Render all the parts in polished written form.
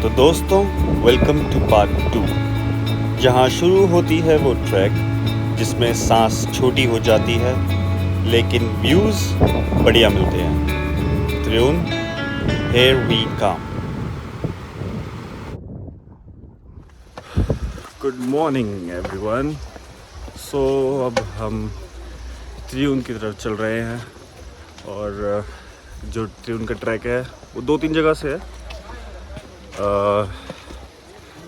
तो दोस्तों, welcome two part 2, जहाँ शुरू होती है वो ट्रैक जिसमें सांस छोटी हो जाती है लेकिन व्यूज़ बढ़िया मिलते हैं। Triund, here we come। Good morning everyone. So अब हम त्रिउन की तरफ चल रहे हैं और जो त्रिउन का ट्रैक है वो 2-3 जगह से है।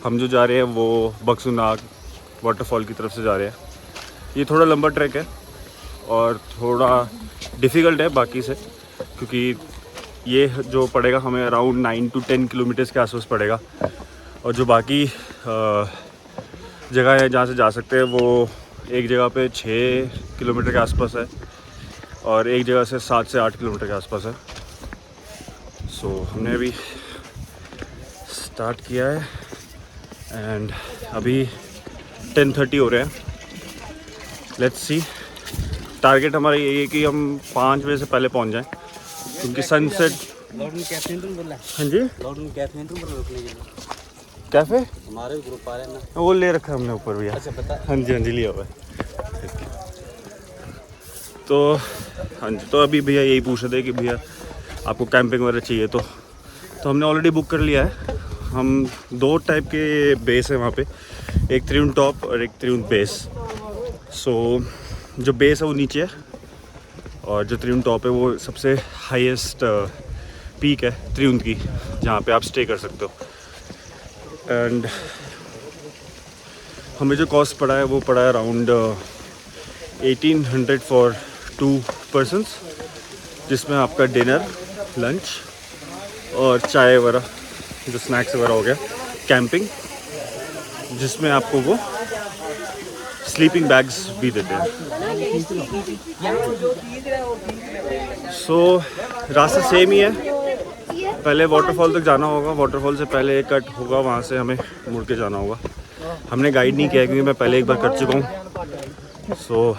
हम जो जा रहे हैं वो बक्सुनाग वाटरफॉल की तरफ से जा रहे हैं। ये थोड़ा लंबा ट्रैक है और थोड़ा डिफ़िकल्ट है बाकी से, क्योंकि ये जो पड़ेगा हमें अराउंड 9 to 10 किलोमीटर्स के आसपास पड़ेगा। और जो बाकी जगह है जहाँ से जा सकते हैं वो एक जगह पे 6 किलोमीटर के आसपास है और एक जगह से 7 से 8 किलोमीटर के आसपास है। सो हमने अभी स्टार्ट किया है एंड अभी 10:30 हो रहे हैं। Let's see. टारगेट हमारा ये है कि हम 5 बजे से पहले पहुंच जाएं, क्योंकि सनसेट। हाँ जी, कैफ़े हमारे ग्रुप आ रहे हैं ना, वो ले रखा है हमने ऊपर भैया। अच्छा पता। हाँ जी लिया हुआ है। तो हाँ जी, तो अभी भैया यही पूछ रहे थे कि भैया आपको कैंपिंग वगैरह चाहिए तो हमने ऑलरेडी बुक कर लिया है। हम 2 टाइप के बेस है वहाँ पे, एक त्रिउन टॉप और एक त्रिउन बेस। सो जो बेस है वो नीचे है और जो त्रिउन टॉप है वो सबसे हाईएस्ट पीक है त्रिउन की, जहाँ पे आप स्टे कर सकते हो। एंड हमें जो कॉस्ट पड़ा है वो पड़ा है अराउंड 1800 फॉर 2 पर्सन्स, जिसमें आपका डिनर, लंच और चाय वगैरह, जो स्नैक्स वगैरह हो गया, कैंपिंग, जिसमें आपको वो स्लीपिंग बैग्स भी देते हैं। सो रास्ता सेम ही है। पहले वाटरफॉल तक जाना होगा, वाटरफॉल से पहले एक कट होगा, वहाँ से हमें मुड़ के जाना होगा। हमने गाइड नहीं किया क्योंकि मैं पहले एक बार कर चुका हूँ। सो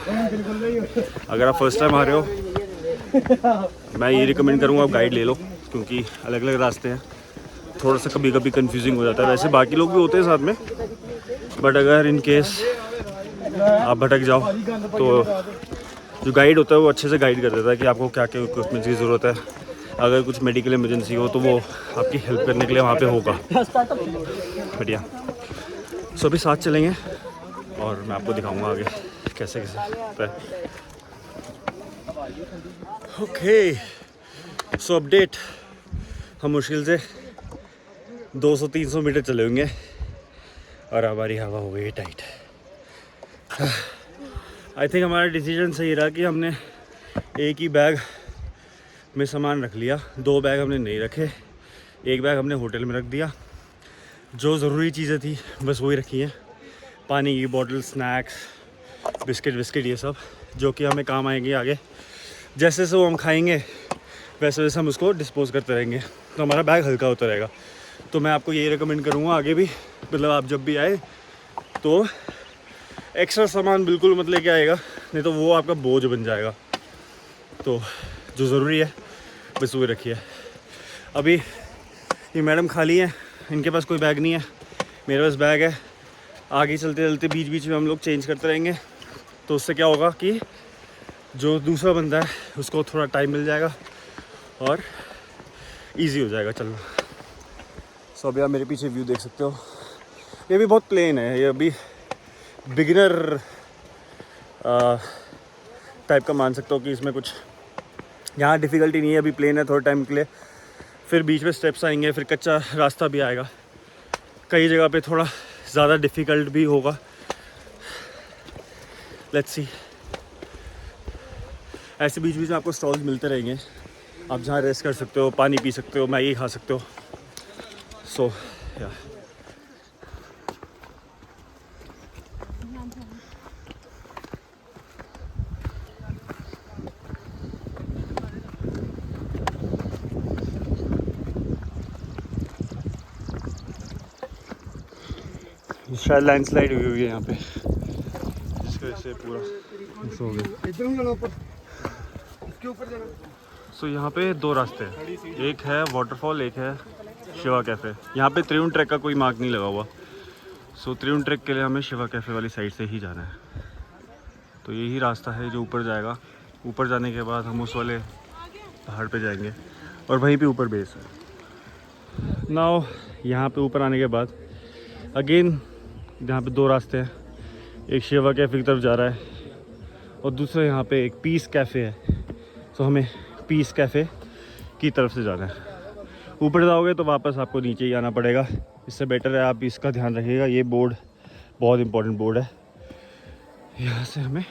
अगर आप फर्स्ट टाइम आ रहे हो, मैं ये रिकमेंड करूँगा आप गाइड ले लो, क्योंकि अलग अलग रास्ते हैं, थोड़ा सा कभी कभी कंफ्यूजिंग हो जाता है। वैसे बाकी लोग भी होते हैं साथ में, बट अगर इन केस आप भटक जाओ तो जो गाइड होता है वो अच्छे से गाइड कर देता है कि आपको क्या क्या इक्विपमेंट्स की ज़रूरत है। अगर कुछ मेडिकल इमरजेंसी हो तो वो आपकी हेल्प करने के लिए वहाँ पे होगा। बढ़िया। सो अभी साथ चलेंगे और मैं आपको दिखाऊंगा आगे कैसे कैसे। ओके, सो अपडेट। हम मुश्किल से 200-300 मीटर चले होंगे और हमारी हवा हो गई है टाइट। आई थिंक हमारा डिसीजन सही रहा कि हमने एक ही बैग में सामान रख लिया, 2 बैग हमने नहीं रखे। एक बैग हमने होटल में रख दिया, जो ज़रूरी चीज़ें थी बस वही रखी हैं, पानी की बोतल, स्नैक्स, बिस्किट ये सब, जो कि हमें काम आएंगे आगे। जैसे जैसे वो हम खाएंगे वैसे वैसे हम उसको डिस्पोज़ करते रहेंगे, तो हमारा बैग हल्का होता रहेगा। तो मैं आपको यही रिकमेंड करूँगा आगे भी, मतलब आप जब भी आए तो एक्स्ट्रा सामान बिल्कुल मत लेके आएगा, नहीं तो वो आपका बोझ बन जाएगा। तो जो ज़रूरी है बस वो रखिए। अभी ये मैडम खाली है, इनके पास कोई बैग नहीं है, मेरे पास बैग है। आगे चलते चलते बीच बीच में हम लोग चेंज करते रहेंगे, तो उससे क्या होगा कि जो दूसरा बंदा है उसको थोड़ा टाइम मिल जाएगा और इजी हो जाएगा चलना। सो अभी आप मेरे पीछे व्यू देख सकते हो, ये भी बहुत प्लेन है, ये अभी बिगिनर टाइप का मान सकते हो कि इसमें कुछ यहाँ डिफ़िकल्टी नहीं है। अभी प्लेन है थोड़े टाइम के लिए, फिर बीच में स्टेप्स आएंगे, फिर कच्चा रास्ता भी आएगा, कई जगह पे थोड़ा ज़्यादा डिफ़िकल्ट भी होगा। Let's see. ऐसे बीच बीच में आपको स्टॉल्स मिलते रहेंगे, आप जहाँ रेस्ट कर सकते हो, पानी पी सकते हो, मैगी खा सकते हो। सो या शायद लैंडस्लाइड हुई है यहाँ पे, इसकी वजह से पूरा मिस हो गया। सो यहाँ पे 2 रास्ते हैं, एक है वाटरफॉल, एक है शिवा कैफ़े। यहाँ पे त्रिउन ट्रैक का कोई मार्क नहीं लगा हुआ, सो त्रिउन ट्रैक के लिए हमें शिवा कैफ़े वाली साइड से ही जाना है। तो यही रास्ता है जो ऊपर जाएगा। ऊपर जाने के बाद हम उस वाले पहाड़ पे जाएंगे और वहीं पे ऊपर बेस है। नाउ यहाँ पे ऊपर आने के बाद अगेन यहाँ पे दो रास्ते हैं, एक शिवा कैफ़े की तरफ जा रहा है और दूसरा यहाँ पे एक पीस कैफ़े है। तो हमें पीस कैफ़े की तरफ से जाना है। ऊपर जाओगे तो वापस आपको नीचे ही आना पड़ेगा, इससे बेटर है आप इसका ध्यान रखिएगा। ये बोर्ड बहुत इंपॉर्टेंट बोर्ड है, यहाँ से हमें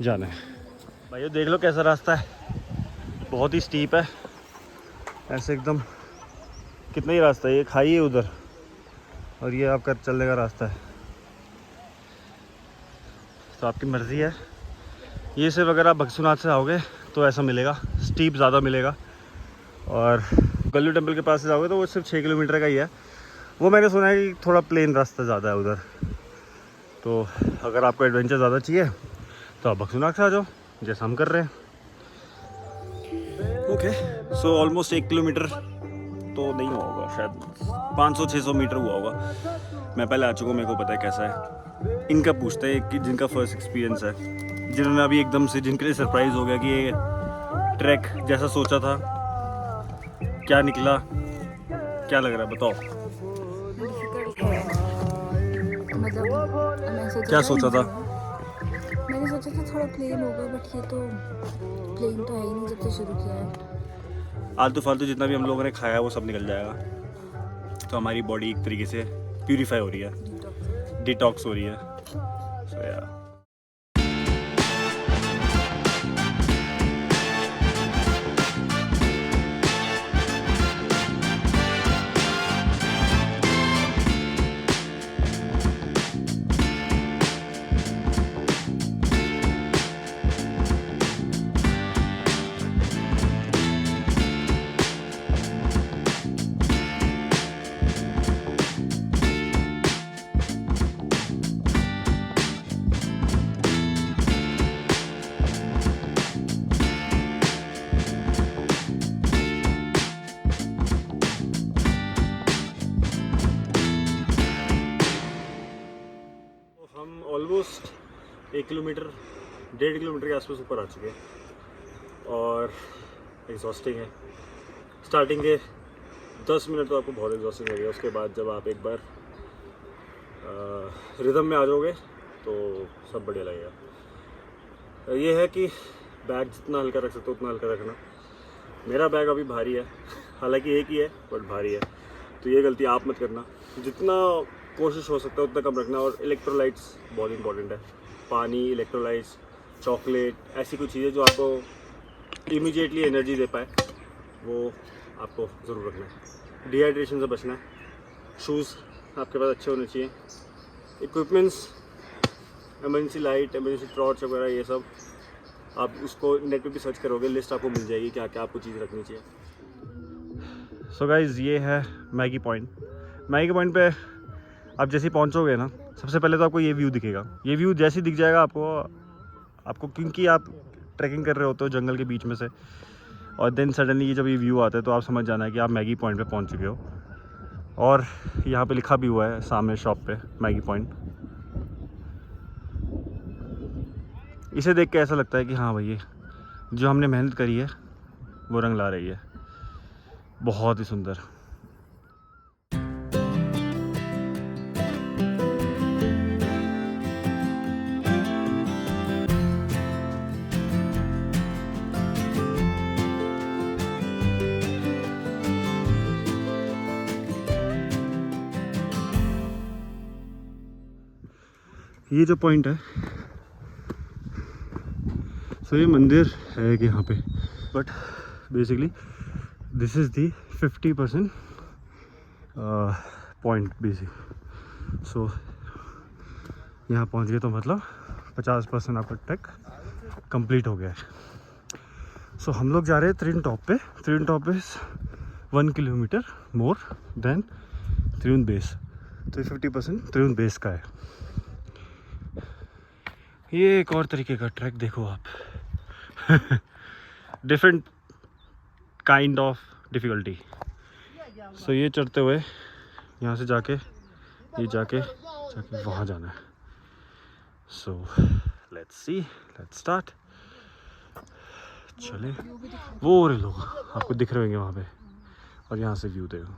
जाना है। भाइयों देख लो कैसा रास्ता है, बहुत ही स्टीप है ऐसे एकदम। कितना ही रास्ता है, ये खाई है उधर और ये आपका चलने का रास्ता है, तो आपकी मर्ज़ी है। ये सिर्फ अगर आप बक्सूनाथ से आओगे तो ऐसा मिलेगा, स्टीप ज़्यादा मिलेगा। और गल्लू टेम्पल के पास से जाओगे तो वो सिर्फ 6 किलोमीटर का ही है। वो मैंने सुना है कि थोड़ा प्लेन रास्ता ज़्यादा है उधर, तो अगर आपको एडवेंचर ज़्यादा चाहिए तो आप बक्सूनाथ से आ जाओ, जैसा हम कर रहे हैं। ओके, सो ऑलमोस्ट 1 किलोमीटर तो नहीं हुआ होगा, शायद 500-600 मीटर हुआ होगा। मैं पहले आ चुका हूँ, मेरे को पता है कैसा है। इनका पूछते हैं कि जिनका फर्स्ट एक्सपीरियंस है, जिन्होंने अभी एकदम से, जिनके लिए सरप्राइज़ हो गया कि ये ट्रैक जैसा सोचा था क्या निकला, क्या लग रहा है बताओ। मतलब क्या सोचा था? मैंने सोचा था थोड़ा प्लेन होगा, बट ये तो प्लेन तो है ही नहीं जब से शुरू किया है। आलतू फालतू जितना भी हम लोगों ने खाया है वो सब निकल जाएगा, तो हमारी बॉडी एक तरीके से प्यूरीफाई हो रही है, डिटॉक्स हो रही है। सो यार हम ऑलमोस्ट 1 किलोमीटर 1.5 किलोमीटर के आसपास ऊपर आ चुके हैं और एग्जॉस्टिंग है। स्टार्टिंग के 10 मिनट तो आपको बहुत एग्जॉस्टिंग लगेगा, उसके बाद जब आप एक बार रिदम में आ जाओगे तो सब बढ़िया लगेगा। ये है कि बैग जितना हल्का रख सकते हो उतना हल्का रखना। मेरा बैग अभी भारी है, हालांकि एक ही है बट भारी है, तो ये गलती आप मत करना। जितना कोशिश हो सकता है उतना कम रखना। और इलेक्ट्रोलाइट्स बहुत इंपॉर्टेंट है, पानी, इलेक्ट्रोलाइट्स, चॉकलेट, ऐसी कुछ चीज़ें जो आपको इमीडिएटली एनर्जी दे पाए वो आपको ज़रूर रखना है। डिहाइड्रेशन से बचना है। शूज़ आपके पास अच्छे होने चाहिए। Equipments, emergency light, emergency torch वगैरह, ये सब आप उसको नेट पे भी सर्च करोगे, लिस्ट आपको मिल जाएगी क्या क्या आपको चीज़ रखनी चाहिए। सो गाइज़ ये है मैगी पॉइंट। मैगी पॉइंट पे आप जैसे ही पहुँचोगे ना, सबसे पहले तो आपको ये व्यू दिखेगा। ये व्यू जैसे ही दिख जाएगा आपको क्योंकि आप ट्रैकिंग कर रहे होते हो जंगल के बीच में से, और देन सडनली ये जब ये व्यू आता है तो आप समझ जाना है कि आप मैगी पॉइंट पे पहुंच चुके हो। और यहाँ पे लिखा भी हुआ है सामने शॉप पे मैगी पॉइंट। इसे देख के ऐसा लगता है कि हाँ भाई, ये जो हमने मेहनत करी है वो रंग ला रही है। बहुत ही सुंदर। ये जो पॉइंट है, सो ये मंदिर है कि यहाँ पे, but basically this is the 50% point basic. So यहाँ पहुँच गए तो मतलब 50% आपका ट्रैक कंप्लीट हो गया है। सो हम लोग जा रहे हैं त्रिउन टॉप पे। Triund top is 1 kilometre more than Triund base, तो 50% त्रिउन बेस का है। ये एक और तरीके का ट्रैक देखो आप। Different kind of difficulty. So ये चढ़ते हुए यहाँ से जाके ये जाके वहाँ जाना है। So let's see, let's start. चले, वो रे लोग आपको दिख रहे होंगे वहाँ पे, और यहाँ से व्यू देखो।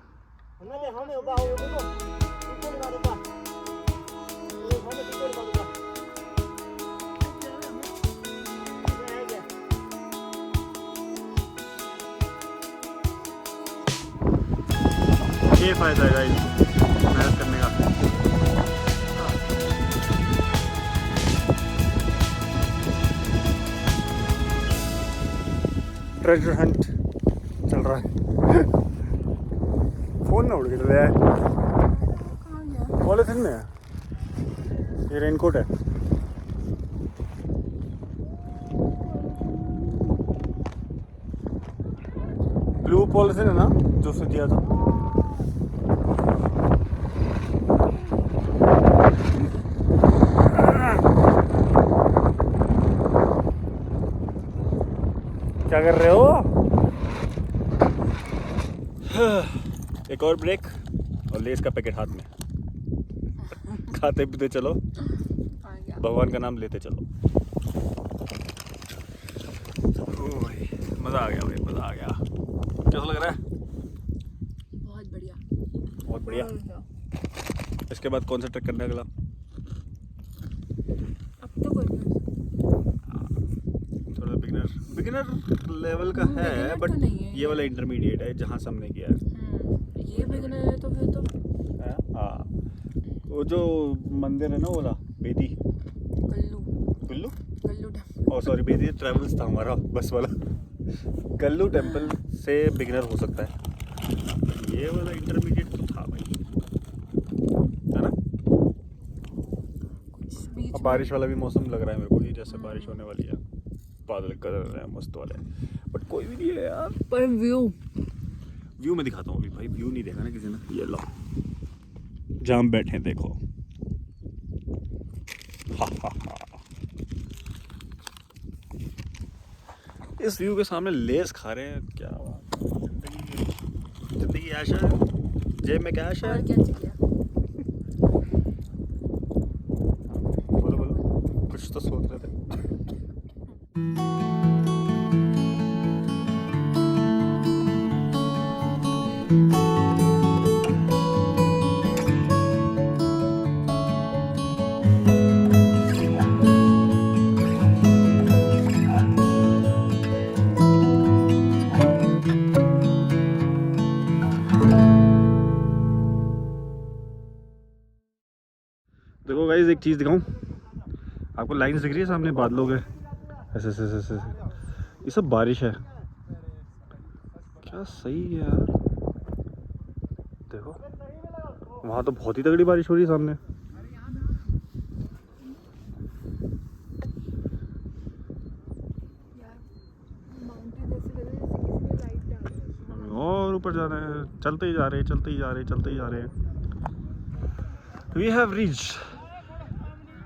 ये फायदा है गाइस मेहनत करने का। ट्रेजर हंट चल रहा है। फोन ना उड़ के चले पॉलिथीन में है, ये रेनकोट है। ब्लू पॉलिथीन है ना जो उसने दिया था। क्या कर रहे हो? एक और ब्रेक और लेस का पैकेट हाथ में। खाते पीते चलो, भगवान का नाम लेते चलो। मज़ा आ गया भाई, मज़ा आ गया। कैसा लग रहा है? बहुत बढ़िया, बहुत बढ़िया। इसके बाद कौन सा ट्रैक करना है अगला? अब तो कोई नहीं। थोड़ा बिगिनर लेवल का है, बट तो ये वाला इंटरमीडिएट है जहाँ से हमने किया है। ये बिगिनर है तो फिर तो हाँ, वो जो मंदिर है ना वो वाला बेदी कल्लू कुल्लू टेम्पल। और सॉरी बेदी ट्रैवल्स था हमारा बस वाला। कल्लू टेम्पल से बिगिनर हो सकता है, ये वाला इंटरमीडिएट तो था भाई, है ना? अब बारिश वाला भी मौसम लग रहा है मेरे को, ये जैसे बारिश होने वाली है, बादल कर रहे हैं मस्त वाले, बट कोई भी नहीं है यार। पर व्यू मैं दिखाता हूँ अभी भाई, व्यू नहीं देखा ना किसी ने। ये लो जहाँ हम बैठे हैं देखो। हा हा हा। इस व्यू के सामने लेस खा रहे हैं, क्या बात है। जिंदगी ऐश है, जेब में कैश है। और क्या चाहिए? बोलो कुछ तो सोच रहे थे। देखो गाइस, एक चीज़ दिखाऊं आपको, लाइन्स दिख रही है सामने बादलों के, ऐसे ऐसे ऐसे ऐसे, ये सब बारिश है। क्या सही है यार, देखो वहाँ तो बहुत ही तगड़ी बारिश हो रही है सामने। और ऊपर जा रहे हैं, चलते ही जा रहे हैं, चलते ही जा रहे हैं, चलते ही जा रहे हैं। We have reached,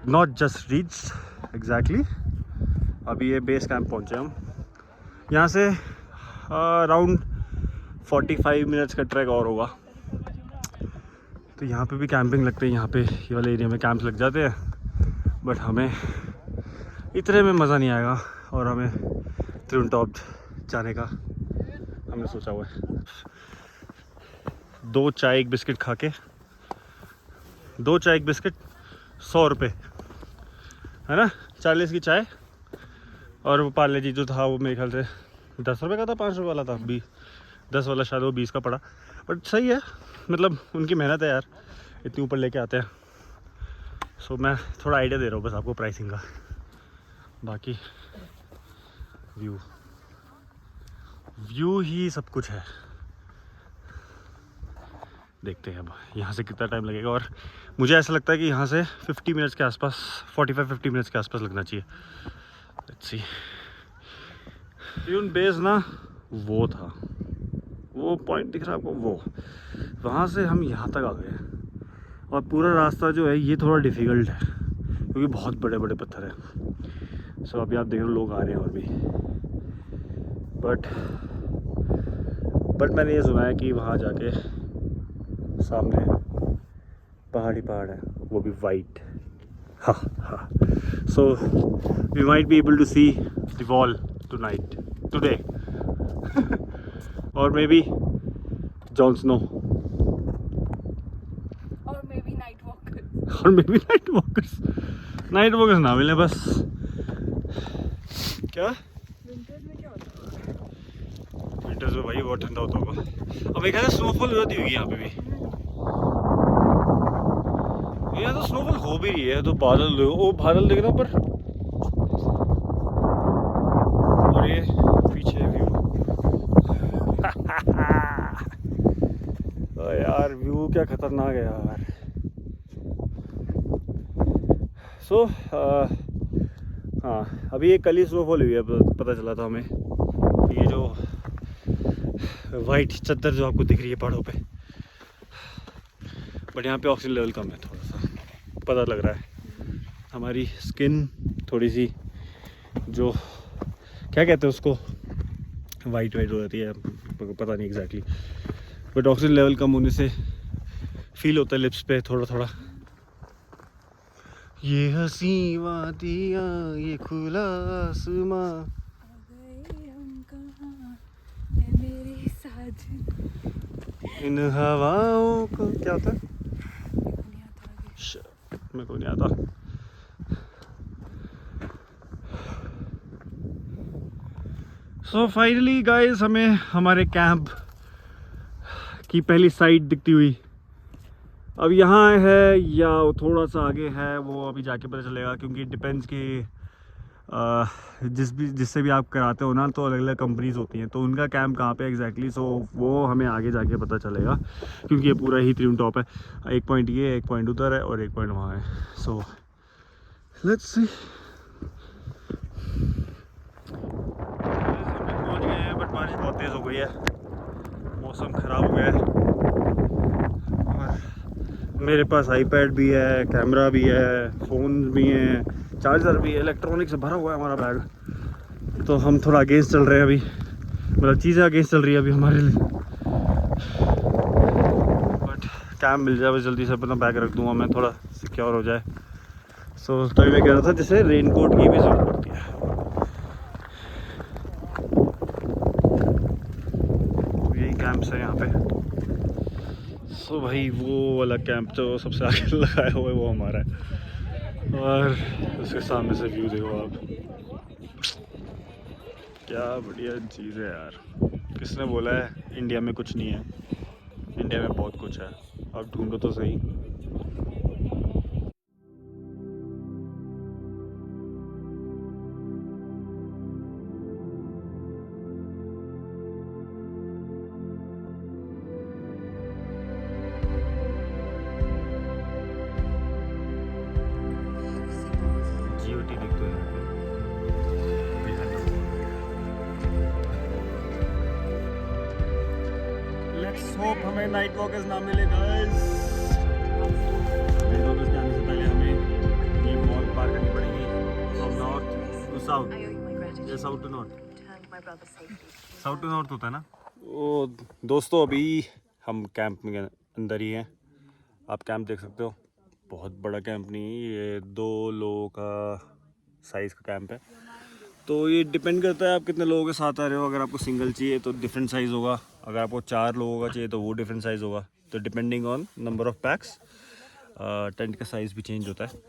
not just reached exactly. अभी ये बेस कैंप पहुँचे हम। यहाँ से अराउंड 45 मिनट्स का ट्रैक और होगा। तो यहाँ पे भी कैंपिंग लगते हैं, यहाँ पे ये वाले एरिया में कैंप्स लग जाते हैं, बट हमें इतने में मज़ा नहीं आएगा, और हमें त्रिउंटाप जाने का हमने सोचा हुआ है। 2 चाय 1 बिस्किट खा के, 2 चाय 1 बिस्किट 100 रुपये है ना, 40 की चाय। और वो पार्ले जी जो था वो मेरे ख्याल से 10 रुपये का था, 5 रुपये वाला था, 10 वाला शायद वो 20 का पड़ा। बट सही है, मतलब उनकी मेहनत है यार, इतनी ऊपर लेके आते हैं। सो मैं थोड़ा आइडिया दे रहा हूँ बस आपको प्राइसिंग का, बाकी व्यू ही सब कुछ है। देखते हैं अब यहाँ से कितना टाइम लगेगा, और मुझे ऐसा लगता है कि यहाँ से 50 मिनट्स के आसपास, 45-50 मिनट्स के आसपास लगना चाहिए। Let's see. ट्यून बेस ना वो था, वो पॉइंट दिख रहा है आपको, वो वहाँ से हम यहाँ तक आ गए, और पूरा रास्ता जो है ये थोड़ा डिफ़िकल्ट है क्योंकि बहुत बड़े बड़े पत्थर हैं। सो अभी आप देख रहे हो लोग आ रहे हैं और भी, बट मैंने ये सुना है कि वहाँ जाके सामने पहाड़ी पहाड़ है, वो भी वाइट। हाँ हाँ, so we might be able to see the wall tonight today और मे बी जॉन स्नो और मे बी नाइट वॉकर्स ना मिले बस। क्या विंटर्स में क्या होता है? विंटर्स में भाई बहुत ठंडा होता होगा। अब एक स्नोफॉल होती होगी यहाँ पे भी, यहाँ तो स्नोफॉल हो भी रही है। तो बादल देखो, वो बादल देखना ऊपर, और ये पीछे व्यू यार व्यू क्या खतरनाक है यार। सो हाँ, अभी एक कल ही स्नोफॉल हुई है, पता चला था हमें। ये जो वाइट चद्दर जो आपको दिख रही है पहाड़ों पे, बट यहाँ पे ऑक्सीजन लेवल कम है, थोड़ा सा पता लग रहा है। हमारी स्किन थोड़ी सी जो क्या कहते हैं उसको, वाइट हो जाती है, पता नहीं एग्जैक्टली, बट ऑक्सीजन लेवल कम होने से फील होता है लिप्स पे थोड़ा थोड़ा। ये हंसी वादियाँ, ये खुला आसमां, इन हवाओं को क्या होता है, मेरे को नहीं आता। सो फाइनली गाइस, हमें हमारे कैंप की पहली साइट दिखती हुई। अब यहाँ है या थोड़ा सा आगे है, वो अभी जाके पता चलेगा, क्योंकि डिपेंड्स कि जिससे भी आप कराते हो ना, तो अलग अलग कंपनीज होती हैं, तो उनका कैंप कहाँ पे एग्जैक्टली, सो वो हमें आगे जाके पता चलेगा, क्योंकि ये पूरा ही ट्रिम टॉप है। एक पॉइंट ये, एक पॉइंट उधर है और एक पॉइंट वहाँ है। So let's see. पहुँच गए हैं, बट बारिश बहुत तेज़ हो गई है, मौसम ख़राब हो गया है। और मेरे पास आईपैड भी है, कैमरा भी है, फ़ोन भी हैं, चार्जर भी है, इलेक्ट्रॉनिक से भरा हुआ है हमारा बैग। तो हम थोड़ा अगेंस्ट चल रहे हैं अभी, मतलब चीज़ें अगेंस्ट चल रही है अभी हमारे लिए। बट कैंप मिल जाए बस जल्दी से, अपना बैग रख दूँगा मैं, थोड़ा सिक्योर हो जाए। सो तभी मैं कह रहा था जैसे रेनकोट की भी ज़रूरत पड़ती है। तो यही कैंप्स है यहाँ पे। सो भाई वो वाला कैंप जो सबसे आगे लगाया हुआ है वो हमारा है, और उसके सामने से व्यू देखो आप, क्या बढ़िया चीज़ है यार। किसने बोला है इंडिया में कुछ नहीं है? इंडिया में बहुत कुछ है, आप ढूंढो तो सही। GOT देख दो यहाँ पे। लेट्स होप हमें नाइट वॉकर्स ना मिले गाइस। नाइट वॉकर्स के आने से पहले हमें ये वॉल पार करनी पड़ेगी, फ्रॉम नॉर्थ टू साउथ, या south to north, south to north होता है ना। ओ दोस्तों, अभी हम कैंप में अंदर ही हैं, आप कैंप देख सकते हो। बहुत बड़ा कैंप नहीं, ये 2 लोगों का साइज़ का कैंप है। तो ये डिपेंड करता है आप कितने लोगों के साथ आ रहे हो। अगर आपको सिंगल चाहिए तो डिफरेंट साइज़ होगा, अगर आपको 4 लोगों का चाहिए तो वो डिफरेंट साइज़ होगा। तो depending on number of PACS tent का साइज़ भी चेंज होता है।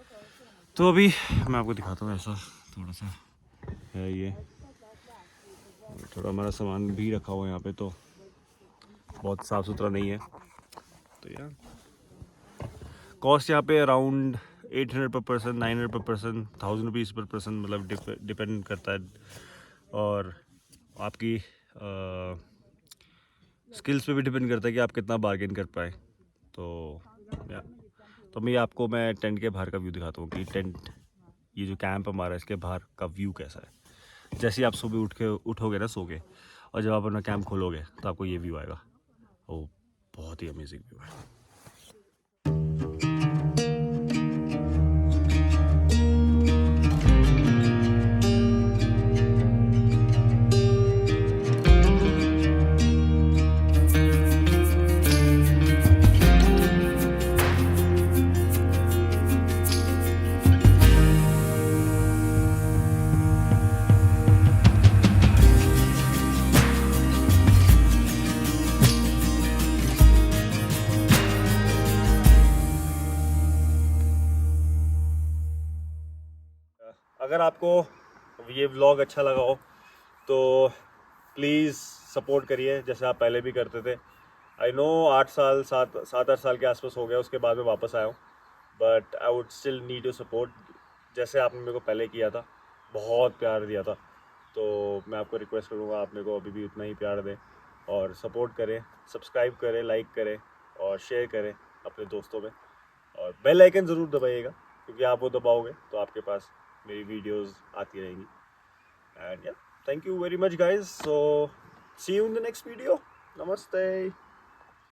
तो अभी मैं आपको दिखाता हूँ, ऐसा थोड़ा सा है ये, थोड़ा हमारा सामान भी रखा हुआ है यहाँ पे, तो बहुत साफ़ सुथरा नहीं है। तो यार कॉस्ट यहाँ पे अराउंड 800 पर पर्सन, 900 पर पर्सन, 1000 रुपीज़ पर पर्सन, मतलब डिपेंड करता है, और आपकी स्किल्स पे भी डिपेंड करता है कि आप कितना बार्गेन कर पाए। तो मैं आपको टेंट के बाहर का व्यू दिखाता हूँ कि टेंट, ये जो कैंप हमारा, इसके बाहर का व्यू कैसा है। जैसे ही आप सुबह उठोगे ना सो के, और जब आप अपना कैंप खोलोगे तो आपको ये व्यू आएगा। वो बहुत ही अमेजिंग व्यू है। अगर आपको ये व्लॉग अच्छा लगा हो तो प्लीज़ सपोर्ट करिए जैसे आप पहले भी करते थे। आई नो 7-8 साल के आसपास हो गया उसके बाद में वापस आया हूँ, but I would still need your support. जैसे आपने मेरे को पहले किया था, बहुत प्यार दिया था, तो मैं आपको रिक्वेस्ट करूँगा आप मेरे को अभी भी उतना ही प्यार दें और सपोर्ट करें, सब्सक्राइब करें, लाइक करें और शेयर करें अपने दोस्तों में, और बेल आइकन ज़रूर दबाइएगा क्योंकि आप वो दबाओगे तो आपके पास मेरी वीडियोस आती रहेंगी। एंड या, thank you very much guys, so see you in the next video. Namaste.